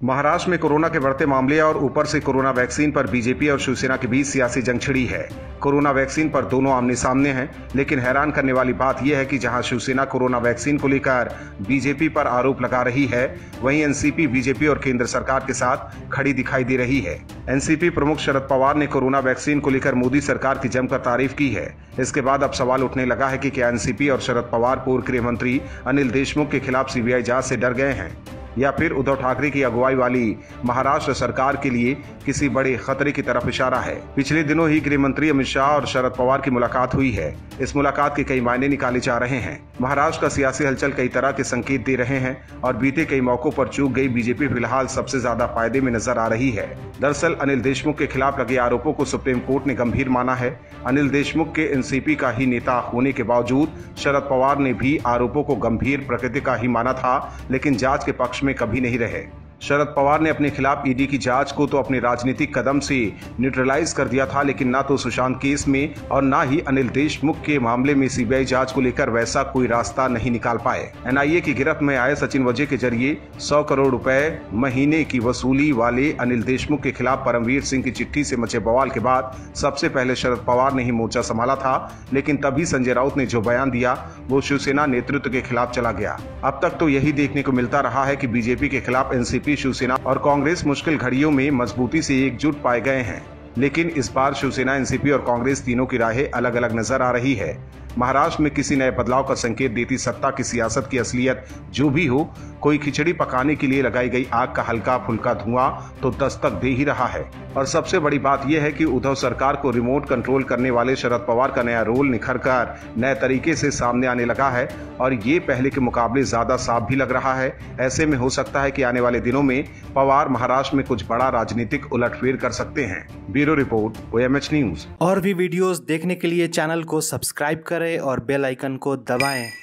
महाराष्ट्र में कोरोना के बढ़ते मामले और ऊपर से कोरोना वैक्सीन पर बीजेपी और शिवसेना के बीच सियासी जंग छिड़ी है। कोरोना वैक्सीन पर दोनों आमने सामने हैं, लेकिन हैरान करने वाली बात यह है कि जहां शिवसेना कोरोना वैक्सीन को लेकर बीजेपी पर आरोप लगा रही है, वहीं एनसीपी बीजेपी और केंद्र सरकार के साथ खड़ी दिखाई दे रही है। एनसीपी प्रमुख शरद पवार ने कोरोना वैक्सीन को लेकर मोदी सरकार की जमकर तारीफ की है। इसके बाद अब सवाल उठने लगा है कि क्या एनसीपी और शरद पवार पूर्व गृह मंत्री अनिल देशमुख के खिलाफ सीबीआई जांच से डर गए हैं, या फिर उद्धव ठाकरे की अगुवाई वाली महाराष्ट्र सरकार के लिए किसी बड़े खतरे की तरफ इशारा है। पिछले दिनों ही गृह मंत्री अमित शाह और शरद पवार की मुलाकात हुई है। इस मुलाकात के कई मायने निकाले जा रहे हैं। महाराष्ट्र का सियासी हलचल कई तरह के संकेत दे रहे हैं और बीते कई मौकों पर चूक गई बीजेपी फिलहाल सबसे ज्यादा फायदे में नजर आ रही है। दरअसल अनिल देशमुख के खिलाफ लगे आरोपों को सुप्रीम कोर्ट ने गंभीर माना है। अनिल देशमुख के एनसीपी का ही नेता होने के बावजूद शरद पवार ने भी आरोपों को गंभीर प्रकृति का ही माना था, लेकिन जांच के पक्ष में कभी नहीं रहे। शरद पवार ने अपने खिलाफ ईडी की जांच को तो अपने राजनीतिक कदम से न्यूट्रलाइज कर दिया था, लेकिन ना तो सुशांत केस में और ना ही अनिल देशमुख के मामले में सीबीआई जांच को लेकर वैसा कोई रास्ता नहीं निकाल पाए। एनआईए की गिरफ्त में आए सचिन वजह के जरिए 100 करोड़ रुपए महीने की वसूली वाले अनिल देशमुख के खिलाफ परमवीर सिंह की चिट्ठी से मचे बवाल के बाद सबसे पहले शरद पवार ने ही मोर्चा संभाला था, लेकिन तभी संजय राउत ने जो बयान दिया वो शिवसेना नेतृत्व के खिलाफ चला गया। अब तक तो यही देखने को मिलता रहा है कि बीजेपी के खिलाफ एनसीपी, शिवसेना और कांग्रेस मुश्किल घड़ियों में मजबूती से एकजुट पाए गए हैं, लेकिन इस बार शिवसेना, एनसीपी और कांग्रेस तीनों की राहें अलग अलग नजर आ रही है। महाराष्ट्र में किसी नए बदलाव का संकेत देती सत्ता की सियासत की असलियत जो भी हो, कोई खिचड़ी पकाने के लिए लगाई गई आग का हल्का फुल्का धुआं तो दस्तक दे ही रहा है। और सबसे बड़ी बात यह है कि उद्धव सरकार को रिमोट कंट्रोल करने वाले शरद पवार का नया रोल निखर कर नए तरीके से सामने आने लगा है और ये पहले के मुकाबले ज्यादा साफ भी लग रहा है। ऐसे में हो सकता है कि आने वाले दिनों में पवार महाराष्ट्र में कुछ बड़ा राजनीतिक उलटफेर कर सकते हैं। Bureau report, OMH news. और भी वीडियोस देखने के लिए चैनल को सब्सक्राइब करें और बेल आइकन को दबाएं।